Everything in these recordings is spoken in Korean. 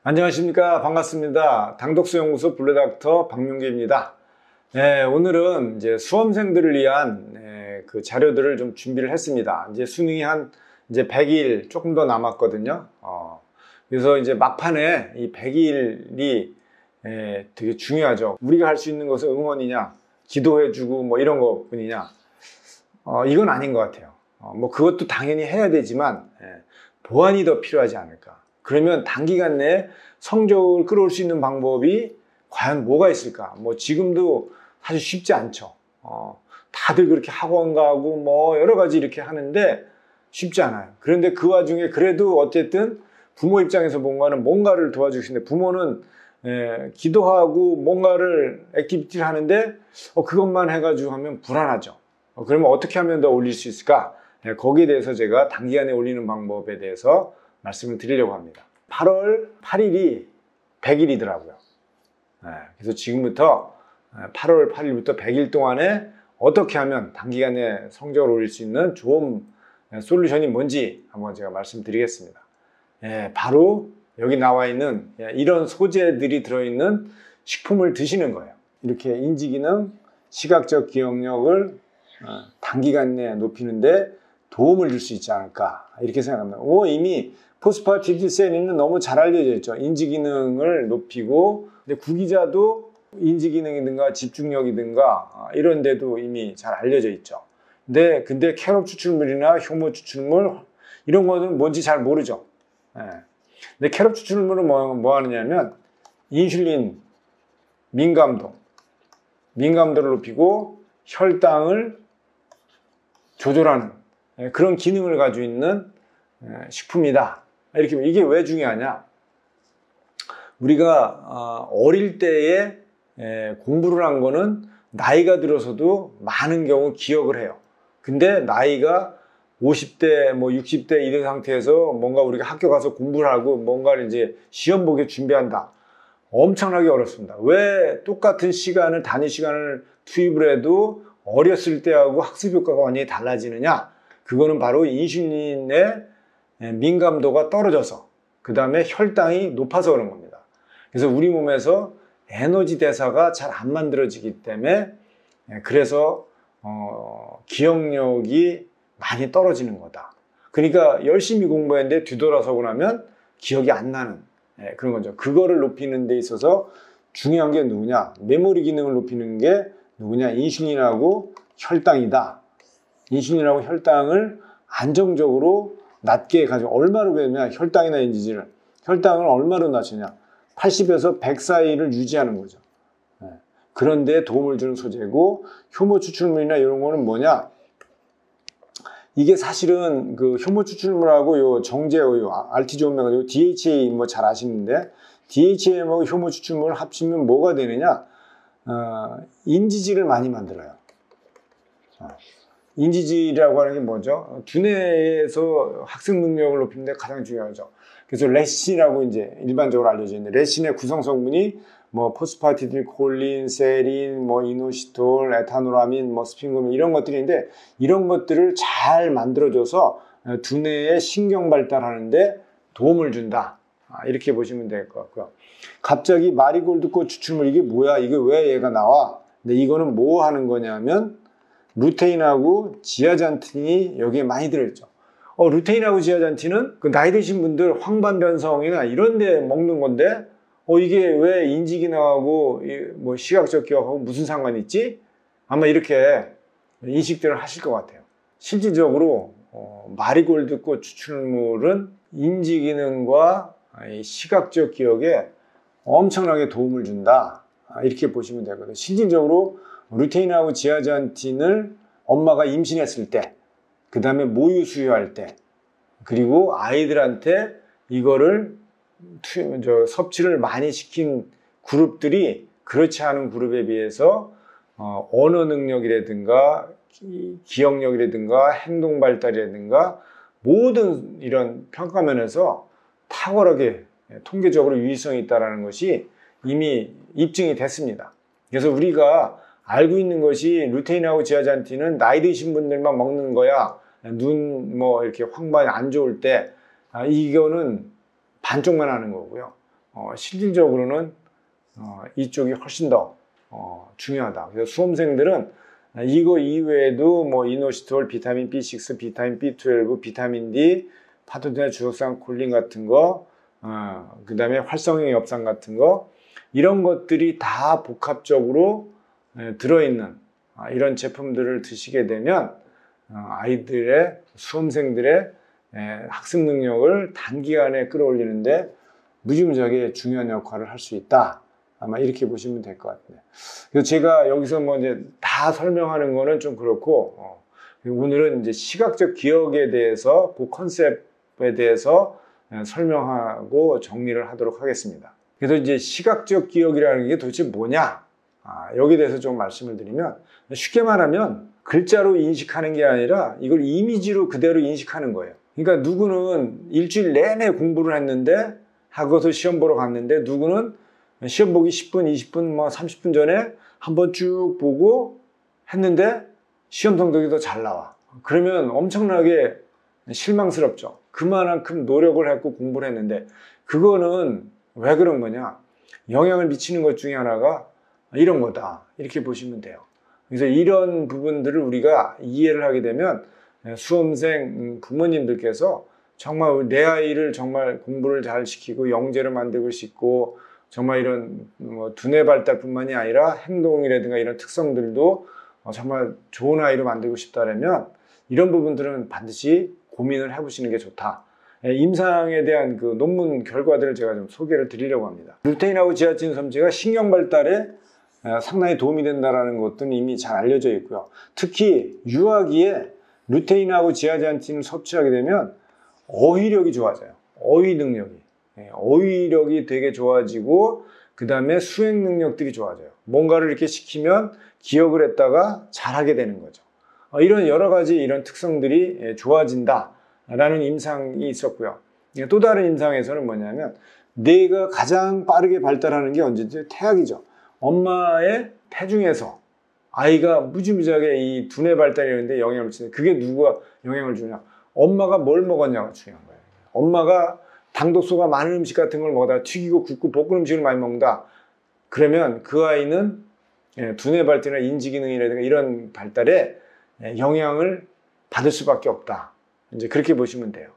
안녕하십니까. 반갑습니다. 당독서연구소 블루닥터 박명규입니다. 오늘은 이제 수험생들을 위한 그 자료들을 좀 준비를 했습니다. 이제 수능이 이제 100일 조금 더 남았거든요. 그래서 이제 막판에 이 100일이 되게 중요하죠. 우리가 할 수 있는 것은 응원이냐, 기도해주고 뭐 이런 것 뿐이냐. 이건 아닌 것 같아요. 뭐 그것도 당연히 해야 되지만 보완이 더 필요하지 않을까. 그러면 단기간 내에 성적을 끌어올 수 있는 방법이 과연 뭐가 있을까? 뭐 지금도 사실 쉽지 않죠. 다들 그렇게 학원 가고 뭐 여러 가지 이렇게 하는데 쉽지 않아요. 그런데 그 와중에 그래도 어쨌든 부모 입장에서 뭔가를 도와주시는데 부모는 기도하고 뭔가를 액티비티를 하는데 그것만 해가지고 하면 불안하죠. 그러면 어떻게 하면 더 올릴 수 있을까? 거기에 대해서 제가 단기간에 올리는 방법에 대해서 말씀을 드리려고 합니다. 8월 8일이 100일이더라고요. 그래서 지금부터 8월 8일부터 100일 동안에 어떻게 하면 단기간에 성적을 올릴 수 있는 좋은 솔루션이 뭔지 한번 제가 말씀드리겠습니다. 바로 여기 나와 있는 이런 소재들이 들어있는 식품을 드시는 거예요. 이렇게 인지기능, 시각적 기억력을 단기간 내에 높이는데 도움을 줄 수 있지 않을까 이렇게 생각합니다. 이미 포스파티딜세린은 너무 잘 알려져 있죠. 인지기능을 높이고, 근데 구기자도 인지기능이든가 집중력이든가 이런 데도 이미 잘 알려져 있죠. 근데 캐럿 추출물이나 효모 추출물 이런 거는 뭔지 잘 모르죠. 근데 캐럿 추출물은 뭐 하느냐면 인슐린 민감도를 높이고 혈당을 조절하는 그런 기능을 가지고 있는 식품이다. 이게 왜 중요하냐? 우리가 어릴 때에 공부를 한 거는 나이가 들어서도 많은 경우 기억을 해요. 근데 나이가 50대, 60대 이런 상태에서 뭔가 우리가 학교 가서 공부를 하고 뭔가를 이제 시험 보게 준비한다. 엄청나게 어렵습니다. 왜 똑같은 단위 시간을 투입을 해도 어렸을 때하고 학습 효과가 완전히 달라지느냐? 그거는 바로 인슐린의 민감도가 떨어져서 그 다음에 혈당이 높아서 그런 겁니다. 그래서 우리 몸에서 에너지 대사가 잘 안 만들어지기 때문에 그래서 기억력이 많이 떨어지는 거다. 그러니까 열심히 공부했는데 뒤돌아서고 나면 기억이 안 나는 그런 거죠. 그거를 높이는 데 있어서 중요한 게 누구냐? 메모리 기능을 높이는 게 누구냐? 인슐린하고 혈당이다. 인슐린하고 혈당을 안정적으로 낮게 가지고 얼마로 되냐? 혈당이나 인지질을 혈당을 얼마로 낮추냐? 80에서 100 사이를 유지하는 거죠. 그런 데 도움을 주는 소재고, 효모 추출물이나 이런 거는 뭐냐? 이게 사실은 그 효모 추출물하고 요 정제요 알티조메가 요 DHA 뭐 잘 아시는데 DHA하고 효모 추출물을 합치면 뭐가 되느냐? 인지질을 많이 만들어요. 인지질이라고 하는 게 뭐죠? 두뇌에서 학습 능력을 높이는 데 가장 중요하죠. 그래서 레신이라고 이제 일반적으로 알려져 있는데, 레신의 구성 성분이 뭐 포스파티딜콜린, 세린, 뭐 이노시톨, 에타노라민, 뭐 스핑거민 이런 것들인데, 이런 것들을 잘 만들어줘서 두뇌의 신경 발달하는데 도움을 준다. 이렇게 보시면 될 것 같고요. 갑자기 마리골드꽃 추출물, 이게 뭐야? 이게 왜 얘가 나와? 근데 이거는 뭐 하는 거냐면 루테인하고 지아잔틴이 여기에 많이 들어있죠. 루테인하고 지아잔틴은 그 나이 드신 분들 황반변성이나 이런 데 먹는 건데 이게 왜 인지기능하고 뭐 시각적 기억하고 무슨 상관이 있지? 아마 이렇게 인식들을 하실 것 같아요. 실질적으로 마리골드꽃 추출물은 인지기능과 시각적 기억에 엄청나게 도움을 준다. 이렇게 보시면 되거든요. 실질적으로 루테인하고 지아잔틴을 엄마가 임신했을 때, 그 다음에 모유 수유할 때, 그리고 아이들한테 이거를 섭취를 많이 시킨 그룹들이 그렇지 않은 그룹에 비해서 언어 능력이라든가 기억력이라든가 행동 발달이라든가 모든 이런 평가면에서 탁월하게 통계적으로 유의성이 있다는 것이 이미 입증이 됐습니다. 그래서 우리가 알고 있는 것이 루테인하고 지아잔틴은 나이 드신 분들만 먹는 거야. 이렇게 황반이 안 좋을 때, 이거는 반쪽만 하는 거고요. 실질적으로는 이쪽이 훨씬 더 중요하다. 그래서 수험생들은 이거 이외에도 뭐 이노시톨, 비타민 B6, 비타민 B12, 비타민 D, 파토제나 주석산 콜린 같은 거, 그 다음에 활성형 엽산 같은 거, 이런 것들이 다 복합적으로 들어있는 이런 제품들을 드시게 되면 아이들의, 수험생들의 학습 능력을 단기간에 끌어올리는데 무지무지하게 중요한 역할을 할 수 있다. 아마 이렇게 보시면 될 것 같아요. 그래서 제가 여기서 뭐 이제 다 설명하는 거는 좀 그렇고, 오늘은 이제 시각적 기억에 대해서, 그 컨셉에 대해서 설명하고 정리를 하도록 하겠습니다. 그래서 이제 시각적 기억이라는 게 도대체 뭐냐? 여기에 대해서 좀 말씀을 드리면, 쉽게 말하면 글자로 인식하는 게 아니라 이걸 이미지로 그대로 인식하는 거예요. 그러니까 누구는 일주일 내내 공부를 했는데, 하고서 시험 보러 갔는데, 누구는 시험 보기 10분, 20분, 뭐 30분 전에 한번 쭉 보고 했는데 시험 성적이 더 잘 나와. 그러면 엄청나게 실망스럽죠. 그만큼 노력을 했고 공부를 했는데, 그거는 왜 그런 거냐? 영향을 미치는 것 중에 하나가 이런 거다. 이렇게 보시면 돼요. 그래서 이런 부분들을 우리가 이해를 하게 되면 수험생 부모님들께서 정말 내 아이를 정말 공부를 잘 시키고 영재를 만들고 싶고, 정말 이런 두뇌 발달뿐만이 아니라 행동이라든가 이런 특성들도 정말 좋은 아이로 만들고 싶다면 이런 부분들은 반드시 고민을 해보시는 게 좋다. 임상에 대한 그 논문 결과들을 제가 좀 소개를 드리려고 합니다. 루테인하고 지아친 섬유가 신경 발달에 상당히 도움이 된다는 것들은 이미 잘 알려져 있고요. 특히 유아기에 루테인하고 지아젠틴을 섭취하게 되면 어휘력이 좋아져요. 어휘 능력이. 어휘력이 되게 좋아지고, 그 다음에 수행 능력들이 좋아져요. 뭔가를 이렇게 시키면 기억을 했다가 잘하게 되는 거죠. 이런 여러 가지 이런 특성들이 좋아진다라는 임상이 있었고요. 또 다른 임상에서는 뭐냐면, 뇌가 가장 빠르게 발달하는 게 언제지? 태아기죠. 엄마의 태중에서 아이가 무지무지하게 이 두뇌 발달이라는데 영향을 미치는데, 그게 누가 영향을 주냐? 엄마가 뭘 먹었냐가 중요한 거예요. 엄마가 당독소가 많은 음식 같은 걸 먹다, 튀기고 굽고 볶은 음식을 많이 먹는다. 그러면 그 아이는 두뇌 발달이나 인지 기능이라든가 이런 발달에 영향을 받을 수밖에 없다. 이제 그렇게 보시면 돼요.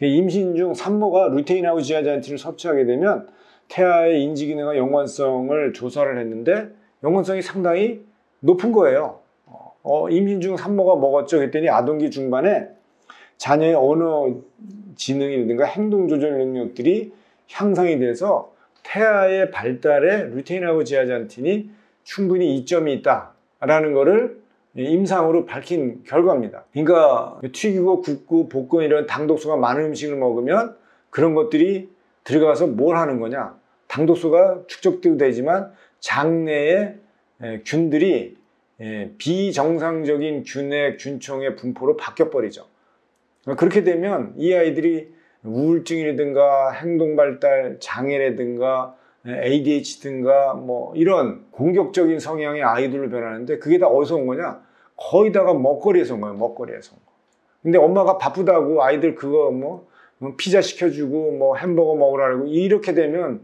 임신 중 산모가 루테인하고 지아젠틴을 섭취하게 되면 태아의 인지 기능과 연관성을 조사를 했는데 연관성이 상당히 높은 거예요. 임신 중 산모가 먹었죠. 그랬더니 아동기 중반에 자녀의 언어 지능이라든가 행동 조절 능력들이 향상이 돼서 태아의 발달에 루테인하고 지아젠틴이 충분히 이점이 있다라는 것을 임상으로 밝힌 결과입니다. 그러니까 튀기고 굽고 볶은 이런 당독소가 많은 음식을 먹으면 그런 것들이 들어가서 뭘 하는 거냐? 당독소가 축적도 되지만 장내의 균들이 비정상적인 균의 균총의 분포로 바뀌어버리죠. 그렇게 되면 이 아이들이 우울증이라든가 행동발달 장애라든가 ADHD든가 뭐 이런 공격적인 성향의 아이들로 변하는데, 그게 다 어디서 온 거냐? 거의 다가 먹거리에서 온 거예요. 먹거리에서 온 거. 근데 엄마가 바쁘다고 아이들 그거 뭐 피자 시켜주고 뭐 햄버거 먹으라고, 이렇게 되면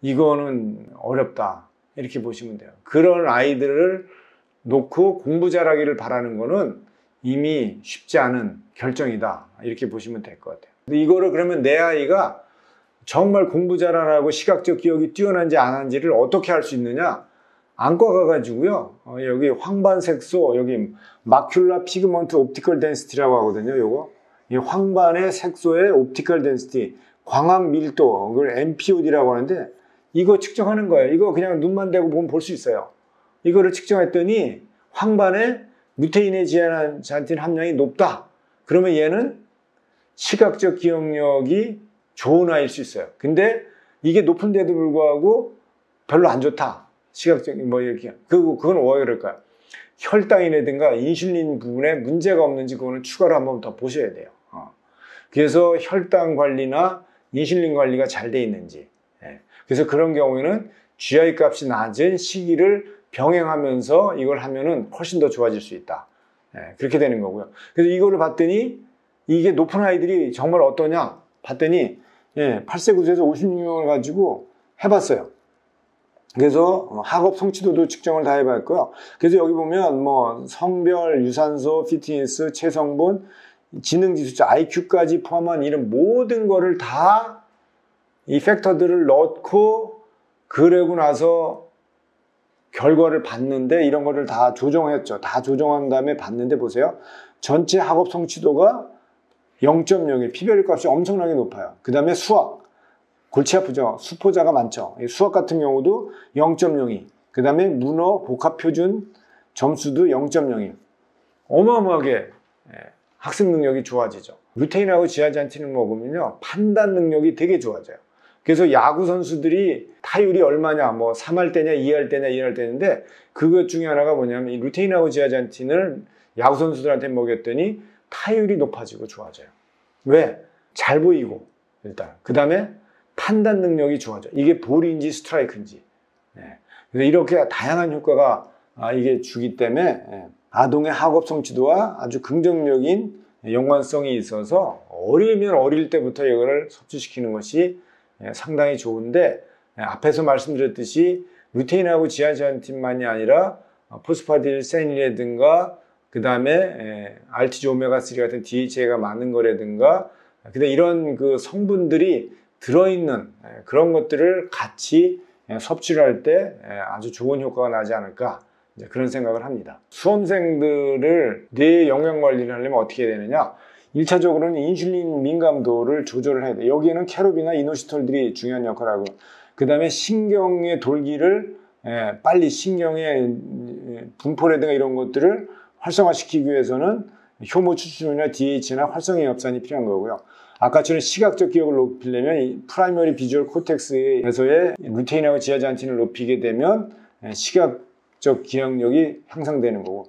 이거는 어렵다. 이렇게 보시면 돼요. 그런 아이들을 놓고 공부 잘하기를 바라는 거는 이미 쉽지 않은 결정이다. 이렇게 보시면 될 것 같아요. 이거를 그러면 내 아이가 정말 공부 잘하고 시각적 기억이 뛰어난지 안 한지를 어떻게 할 수 있느냐? 안과 가가지고요. 여기 황반색소, 여기 마큘라 피그먼트 옵티컬 덴시티라고 하거든요. 요거. 이 황반의 색소의 옵티컬 덴시티, 광학 밀도, 그걸 MPOD라고 하는데, 이거 측정하는 거예요. 이거 그냥 눈만 대고 보면 볼 수 있어요. 이거를 측정했더니 황반에 루테인의 지아젠틴 함량이 높다. 그러면 얘는 시각적 기억력이 좋은 아이일 수 있어요. 근데 이게 높은데도 불구하고 별로 안 좋다. 시각적인 뭐 이렇게. 그건 왜 그럴까요? 혈당이라든가 인슐린 부분에 문제가 없는지 그거는 추가로 한번 더 보셔야 돼요. 그래서 혈당 관리나 인슐린 관리가 잘 돼 있는지. 그래서 그런 경우에는 GI 값이 낮은 시기를 병행하면서 이걸 하면은 훨씬 더 좋아질 수 있다. 그렇게 되는 거고요. 그래서 이거를 봤더니 이게 높은 아이들이 정말 어떠냐 봤더니 8세 9세에서 56명을 가지고 해봤어요. 그래서 학업 성취도도 측정을 다 해봤고요. 그래서 여기 보면 뭐 성별, 유산소, 피트니스, 체성분, 지능지수자, IQ까지 포함한 이런 모든 거를 다 이 팩터들을 넣고 그러고 나서 결과를 봤는데 이런 거를 다 조정했죠. 다 조정한 다음에 봤는데 보세요. 전체 학업 성취도가 0.01, 피별율 값이 엄청나게 높아요. 그 다음에 수학, 골치 아프죠. 수포자가 많죠. 수학 같은 경우도 0.02, 그 다음에 문어, 복합표준 점수도 0.01. 어마어마하게 학습 능력이 좋아지죠. 루테인하고 지아잔틴을 먹으면요, 판단 능력이 되게 좋아져요. 그래서 야구 선수들이 타율이 얼마냐, 뭐 3할 때냐, 2할 때냐, 1할 때인데 그것 중에 하나가 뭐냐면 이 루테인하고 지아잔틴을 야구 선수들한테 먹였더니 타율이 높아지고 좋아져요. 왜? 잘 보이고 일단. 그 다음에 판단 능력이 좋아져. 이게 볼인지 스트라이크인지. 그래서 이렇게 다양한 효과가 이게 주기 때문에 아동의 학업 성취도와 아주 긍정적인 연관성이 있어서 어리면 어릴 때부터 이거를 섭취시키는 것이 상당히 좋은데, 앞에서 말씀드렸듯이 루테인하고 지아잔틴만이 아니라 포스파딜세린이라든가 그 다음에 RTG 오메가3 같은 DHA가 많은 거라든가 근데 이런 그 성분들이 들어있는 그런 것들을 같이 섭취를 할 때 아주 좋은 효과가 나지 않을까, 그런 생각을 합니다. 수험생들을 뇌 영양 관리를 하려면 어떻게 해야 되느냐? 1차적으로는 인슐린 민감도를 조절을 해야 돼. 여기에는 캐로비나 이노시톨들이 중요한 역할을 하고, 그 다음에 신경의 돌기를 빨리 신경의 분포라든가 이런 것들을 활성화시키기 위해서는 효모 추출물이나 DH나 활성의 엽산이 필요한 거고요. 아까처럼 시각적 기억을 높이려면 이 프라이머리 비주얼 코텍스에서의 루테인하고 지아잔틴을 높이게 되면 시각적 기억력이 향상되는 거고,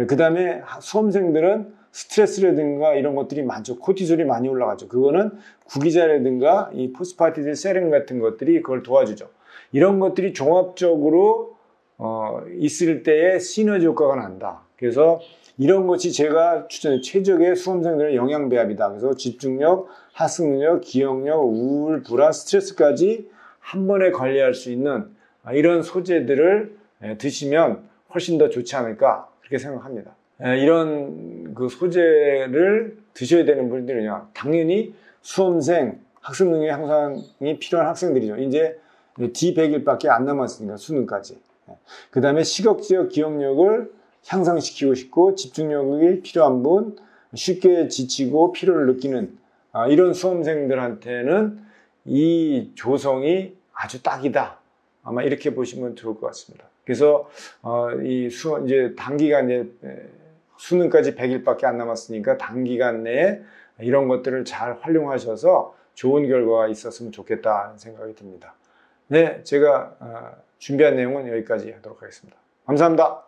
그 다음에 수험생들은 스트레스라든가 이런 것들이 많죠. 코티솔이 많이 올라가죠. 그거는 구기자라든가 이 포스파티딜세린 같은 것들이 그걸 도와주죠. 이런 것들이 종합적으로 있을 때에 시너지 효과가 난다. 그래서 이런 것이 제가 추천해 최적의 수험생들의 영양 배합이다. 그래서 집중력, 학습 능력, 기억력, 우울, 불안, 스트레스까지 한 번에 관리할 수 있는 이런 소재들을 드시면 훨씬 더 좋지 않을까, 그렇게 생각합니다. 이런 그 소재를 드셔야 되는 분들은요, 당연히 수험생, 학습 능력 향상이 필요한 학생들이죠. 이제 D100일밖에 안 남았으니까, 수능까지. 그 다음에 시각적 기억력을 향상시키고 싶고 집중력이 필요한 분, 쉽게 지치고 피로를 느끼는 이런 수험생들한테는 이 조성이 아주 딱이다. 아마 이렇게 보시면 좋을 것 같습니다. 그래서 이제 단기간 수능까지 100일밖에 안 남았으니까 단기간 내에 이런 것들을 잘 활용하셔서 좋은 결과가 있었으면 좋겠다는 생각이 듭니다. 네, 제가 준비한 내용은 여기까지 하도록 하겠습니다. 감사합니다.